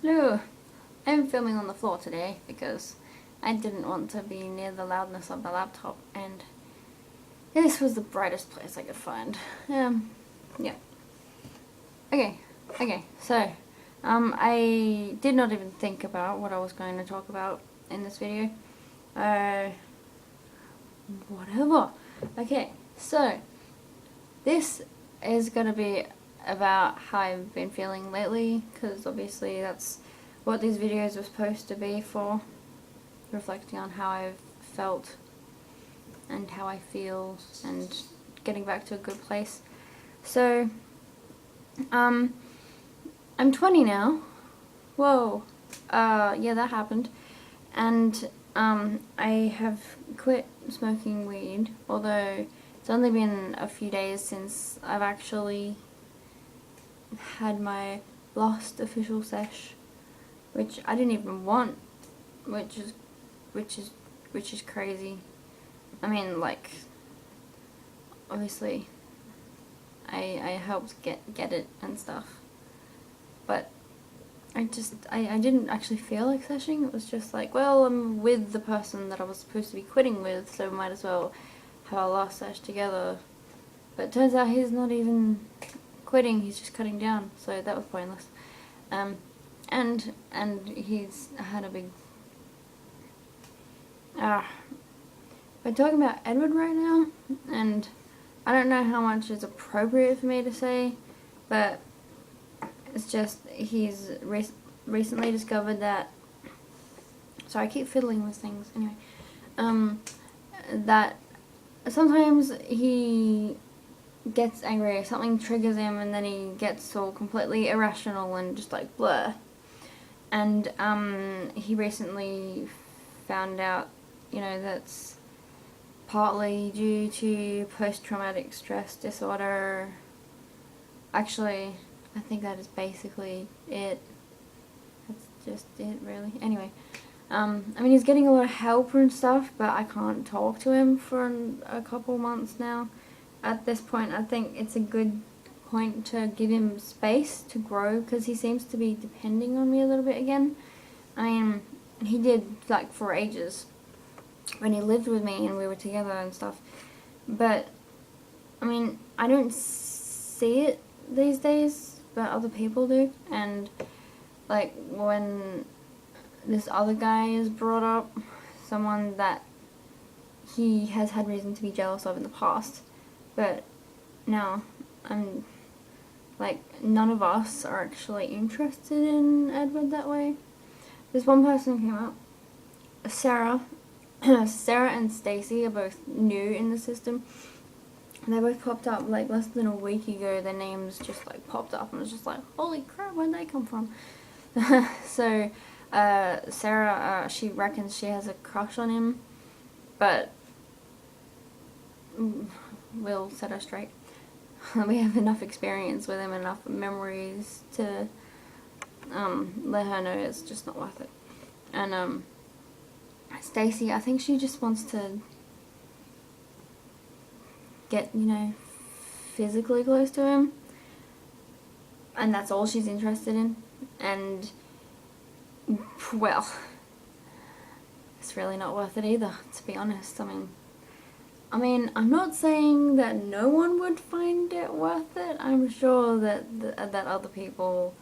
Hello, I'm filming on the floor today because I didn't want to be near the loudness of the laptop, and this was the brightest place I could find. Yeah. Okay, so, I did not even think about what I was going to talk about in this video. Whatever. Okay, so, this is going to be about how I've been feeling lately, because obviously that's what these videos were supposed to be for, reflecting on how I've felt and how I feel and getting back to a good place. So, I'm 20 now. Whoa. Yeah, that happened. And, I have quit smoking weed, although it's only been a few days since I've actually had my last official sesh, which I didn't even want, which is crazy. I mean, like, obviously, I helped get it and stuff, but I didn't actually feel like seshing. It was just like, well, I'm with the person that I was supposed to be quitting with, so might as well have our last sesh together. But it turns out he's not even quitting, he's just cutting down, so that was pointless. And he's had a big... we're talking about Edward right now, and I don't know how much is appropriate for me to say, but it's just, he's recently discovered that... Sorry, I keep fiddling with things. Anyway, that sometimes he gets angry, or something triggers him, and then he gets all completely irrational and just like blur. And he recently found out, that's partly due to post-traumatic stress disorder. Actually, I think that is basically it. That's just it, really. Anyway, I mean, he's getting a lot of help and stuff, but I can't talk to him for a couple months now. At this point, I think it's a good point to give him space to grow, because he seems to be depending on me a little bit again. I mean, he did, like, for ages when he lived with me and we were together and stuff. But, I mean, I don't see it these days, but other people do. And, like, when this other guy is brought up, someone that he has had reason to be jealous of in the past, but now I'm like, none of us are actually interested in Edward that way. This one person came up, Sarah. Sarah and Stacy are both new in the system. They both popped up like less than a week ago. Their names just like popped up and I was just like, holy crap, where'd they come from? So Sarah, she reckons she has a crush on him, but we'll set her straight. We have enough experience with him, enough memories to let her know it's just not worth it. And Stacy, I think she just wants to get, physically close to him, and that's all she's interested in. And, well, it's really not worth it either, to be honest. I mean, I'm not saying that no one would find it worth it. I'm sure that that other people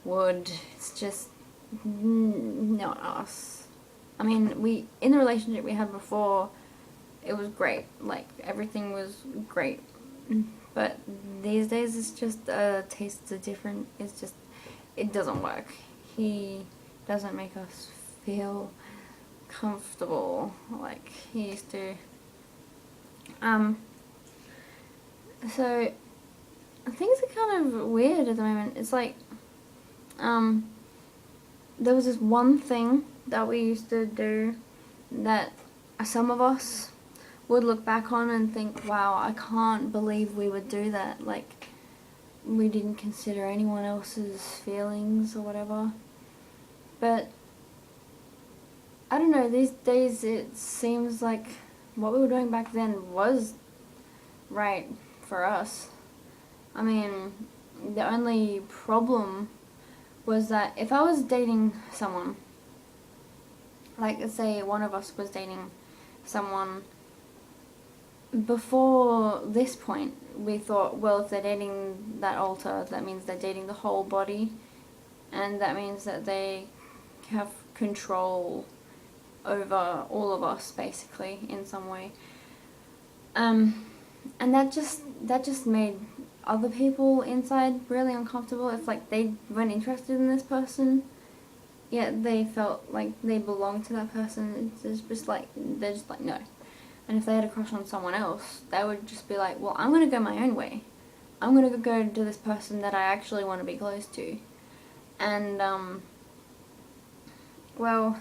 would. It's just not us. I mean, in the relationship we had before, it was great. Like, everything was great. But these days it's just tastes different. It's just, it doesn't work. He doesn't make us feel comfortable like he used to. So things are kind of weird at the moment. It's like, there was this one thing that we used to do that some of us would look back on and think, wow, I can't believe we would do that. Like, we didn't consider anyone else's feelings or whatever. But I don't know, these days it seems like what we were doing back then was right for us. I mean, the only problem was that if I was dating someone, like let's say one of us was dating someone, before this point we thought, well, if they're dating that alter, that means they're dating the whole body, and that means that they have control over all of us basically in some way. And that just made other people inside really uncomfortable. If like they weren't interested in this person, yet they felt like they belonged to that person. It's just like, they're just like, no. And if they had a crush on someone else, they would just be like, well, I'm gonna go my own way. I'm gonna go to this person that I actually want to be close to. And well,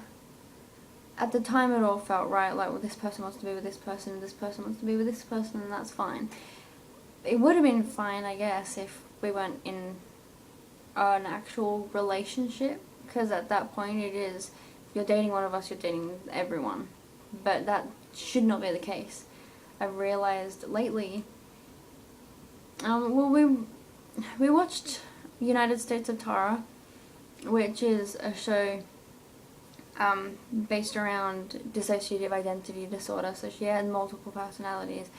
at the time it all felt right, like, well, this person wants to be with this person, and this person wants to be with this person, and that's fine. It would have been fine, I guess, if we weren't in an actual relationship, because at that point it is, if you're dating one of us, you're dating everyone. But that should not be the case. I've realized lately, well, we watched United States of Tara, which is a show based around dissociative identity disorder. So she had multiple personalities,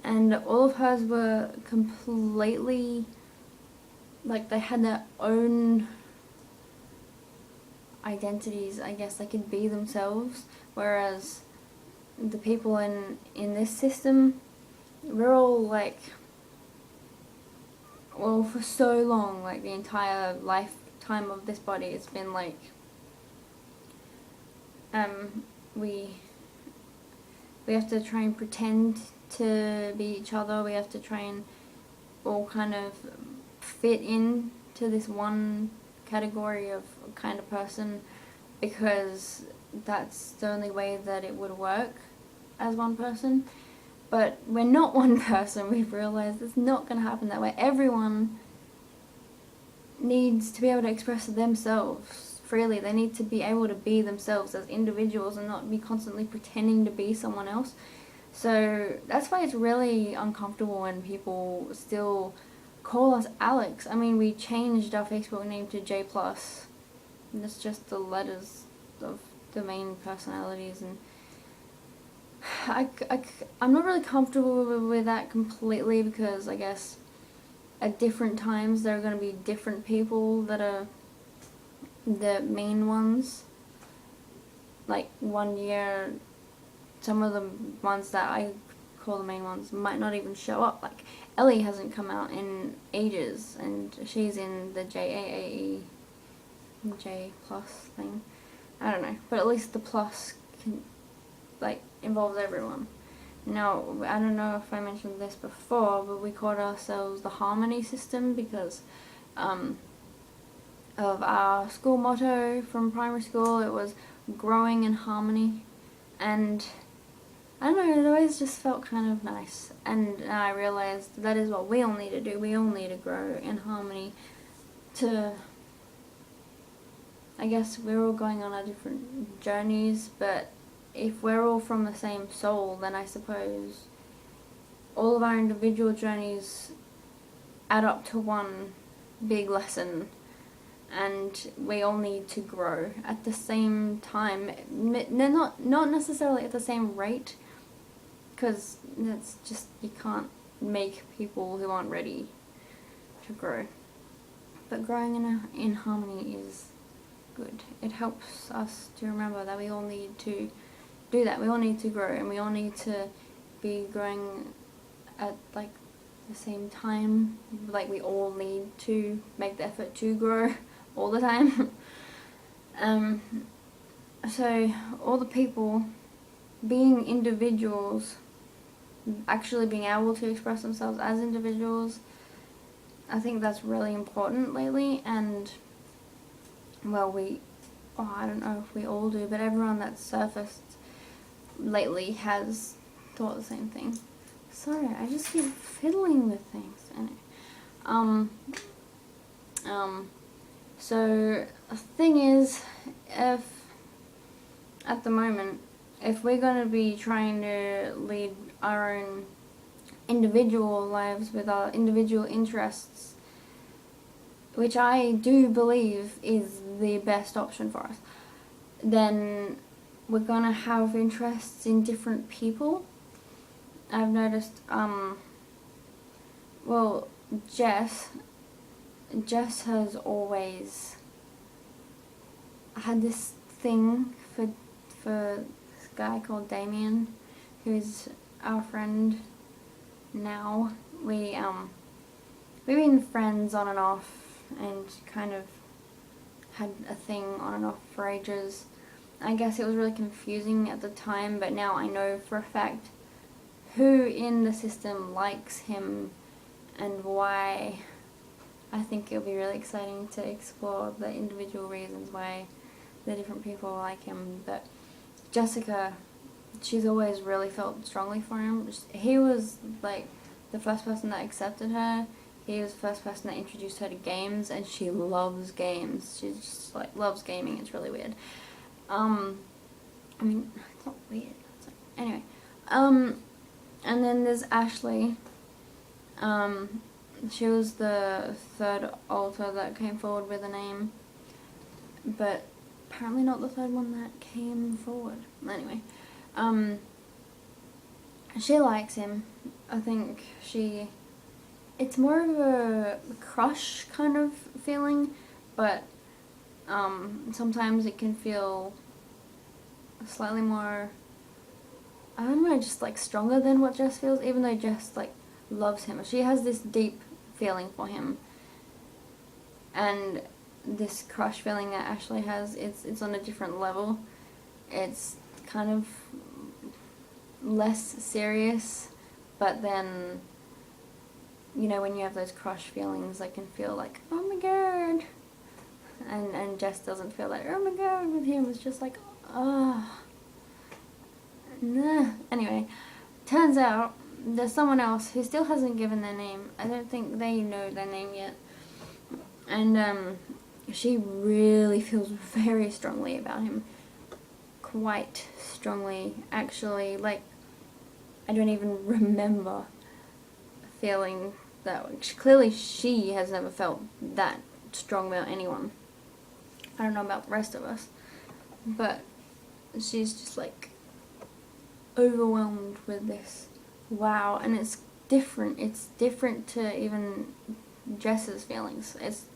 and all of hers were completely, like, they had their own identities, I guess. They could be themselves, whereas the people in this system, we're all like, well, for so long, like the entire lifetime of this body, it's been like, we have to try and pretend to be each other. We have to try and all kind of fit in to this one category of kind of person, because that's the only way that it would work as one person. But we're not one person. We've realized it's not going to happen that way. Everyone needs to be able to express themselves freely. They need to be able to be themselves as individuals and not be constantly pretending to be someone else. So that's why it's really uncomfortable when people still call us Alex. I mean, we changed our Facebook name to J+. And it's just the letters of the main personalities, and I'm not really comfortable with that completely, because I guess at different times there are going to be different people that are the main ones. Like one year, some of the ones that I call the main ones might not even show up. Like Ellie hasn't come out in ages, and she's in the JAAE J+ thing. I don't know, but at least the plus can, like, involves everyone. Now, I don't know if I mentioned this before, but we called ourselves the Harmony System because of our school motto from primary school. It was growing in harmony, and I don't know, it always just felt kind of nice. And I realized that is what we all need to do. We all need to grow in harmony to, I guess we're all going on our different journeys, but if we're all from the same soul, then I suppose all of our individual journeys add up to one big lesson, and we all need to grow at the same time. They're not necessarily at the same rate, because that's just, you can't make people who aren't ready to grow. But growing in harmony is good. It helps us to remember that we all need to do that. We all need to grow, and we all need to be growing at like the same time. Like we all need to make the effort to grow all the time. So all the people being individuals, actually being able to express themselves as individuals, I think that's really important lately. And well, I don't know if we all do, but everyone that's surfaced lately has thought the same thing. Sorry, I just keep fiddling with things. Anyway. So the thing is, if at the moment, if we're going to be trying to lead our own individual lives with our individual interests, which I do believe is the best option for us, then we're gonna have interests in different people. I've noticed, well, Jess has always had this thing for this guy called Damien, who's our friend now. We've been friends on and off, and kind of had a thing on and off for ages. I guess it was really confusing at the time, but now I know for a fact who in the system likes him and why. I think it'll be really exciting to explore the individual reasons why the different people like him. But Jessica, she's always really felt strongly for him. He was like the first person that accepted her. He was the first person that introduced her to games, and she loves games. She just like loves gaming. It's really weird. I mean, it's not weird. It's like, anyway, and then there's Ashley. She was the third alter that came forward with a name, but apparently not the third one that came forward. Anyway, she likes him. I think it's more of a crush kind of feeling, but sometimes it can feel slightly more, I don't know, just like stronger than what Jess feels, even though Jess like loves him. She has this deep feeling for him, and this crush feeling that Ashley has, it's on a different level. It's kind of less serious, but then, you know, when you have those crush feelings, they can feel like, oh my god, and Jess doesn't feel like, oh my god, with him. It's just like, oh, nah. Anyway, turns out there's someone else who still hasn't given their name. I don't think they know their name yet. And she really feels very strongly about him. Quite strongly, actually. Like, I don't even remember feeling that way. Clearly she has never felt that strong about anyone. I don't know about the rest of us, but she's just like overwhelmed with this. Wow. And it's different. It's different to even Jess's feelings. It's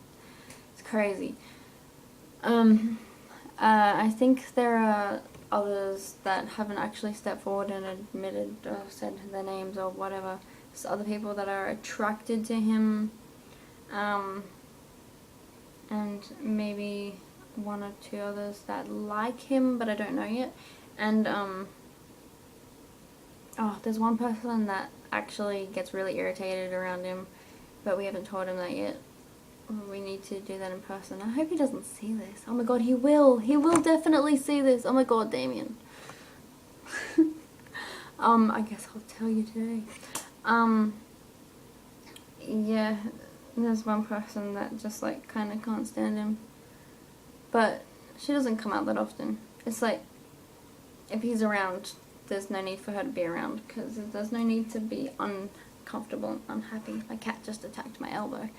crazy. I think there are others that haven't actually stepped forward and admitted or said their names or whatever. There's other people that are attracted to him, and maybe one or two others that like him, but I don't know yet. And there's one person that actually gets really irritated around him, but we haven't told him that yet. We need to do that in person. I hope he doesn't see this. Oh my god, he will. He will definitely see this. Oh my god, Damien. I guess I'll tell you today. Yeah, there's one person that just like kind of can't stand him. But she doesn't come out that often. It's like, if he's around, there's no need for her to be around, because there's no need to be uncomfortable and unhappy. My cat just attacked my elbow.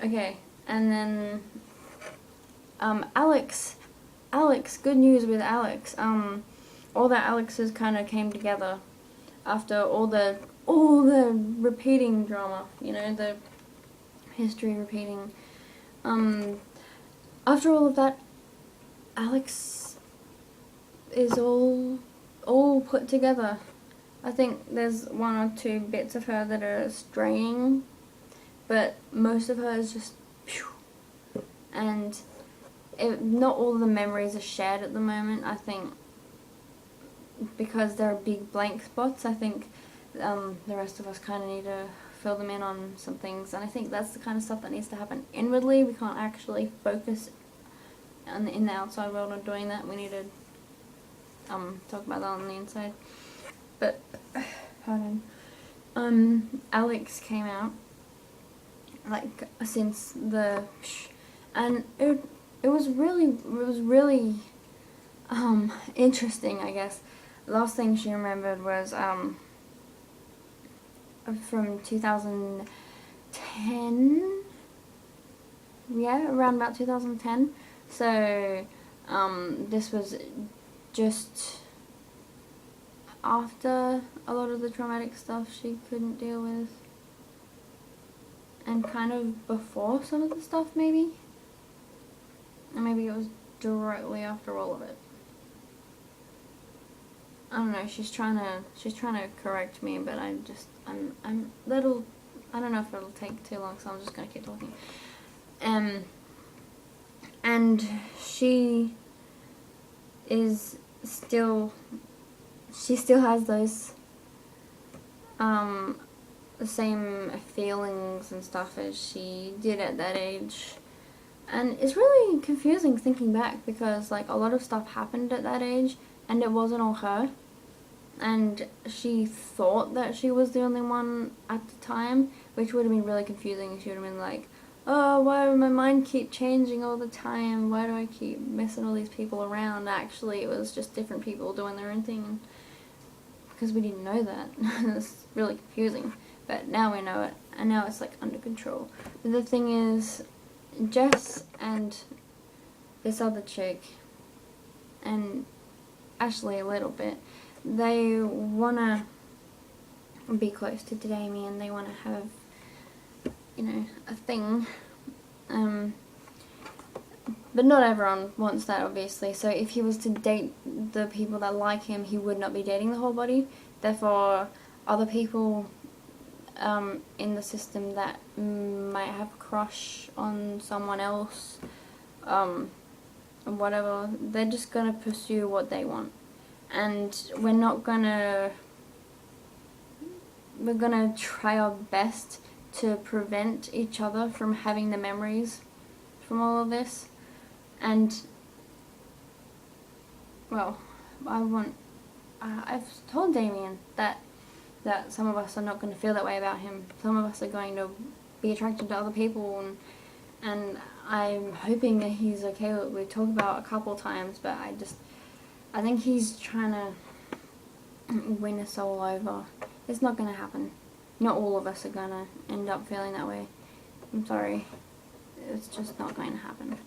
Okay, and then, Alex, good news with Alex. All the Alexes kind of came together after all the repeating drama, you know, the history repeating. After all of that, Alex is all put together. I think there's one or two bits of her that are straying, but most of her is just phew. And not all the memories are shared at the moment. I think because there are big blank spots, I think the rest of us kind of need to fill them in on some things, and I think that's the kind of stuff that needs to happen inwardly. We can't actually focus in the outside world on doing that. We need to talk about that on the inside. But pardon. Alex came out like since and it was really interesting, I guess. Last thing she remembered was from 2000 2010. Yeah, around about 2010. So, this was just after a lot of the traumatic stuff she couldn't deal with. And kind of before some of the stuff, maybe? Or maybe it was directly after all of it. I don't know, she's trying to correct me, but I'm little, I don't know if it'll take too long, so I'm just gonna keep talking. And she still has those, the same feelings and stuff as she did at that age. And it's really confusing thinking back, because like a lot of stuff happened at that age and it wasn't all her. And she thought that she was the only one at the time, which would have been really confusing. She would have been like, oh, why does my mind keep changing all the time? Why do I keep messing all these people around? Actually, it was just different people doing their own thing. Because we didn't know that. It's really confusing. But now we know it, and now it's like under control. But the thing is, Jess and this other chick, and Ashley a little bit, they wanna be close to Damien. They wanna have, you know, a thing. But not everyone wants that, obviously. So if he was to date the people that like him, he would not be dating the whole body. Therefore, other people in the system that might have a crush on someone else, or whatever, they're just gonna pursue what they want. And we're gonna try our best to prevent each other from having the memories from all of this. And, well, I've told Damien that some of us are not going to feel that way about him. Some of us are going to be attracted to other people, and I'm hoping that he's okay with it. We've talked about it a couple times, but I think he's trying to win us all over. It's not going to happen. Not all of us are going to end up feeling that way. I'm sorry. It's just not going to happen.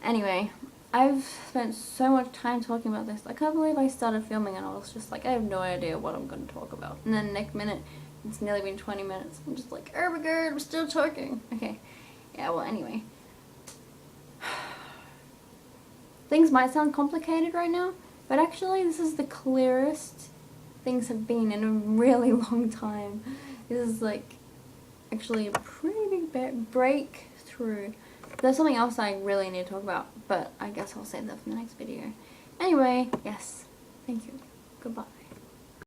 Anyway, I've spent so much time talking about this. I can't believe I started filming and I was just like, I have no idea what I'm going to talk about. And then next minute, it's nearly been 20 minutes. I'm just like, oh my god, I'm still talking. Okay. Yeah, well, anyway. Things might sound complicated right now, but actually this is the clearest things have been in a really long time. This is like actually a pretty big breakthrough. There's something else I really need to talk about, but I guess I'll save that for the next video. Anyway, yes, thank you. Goodbye.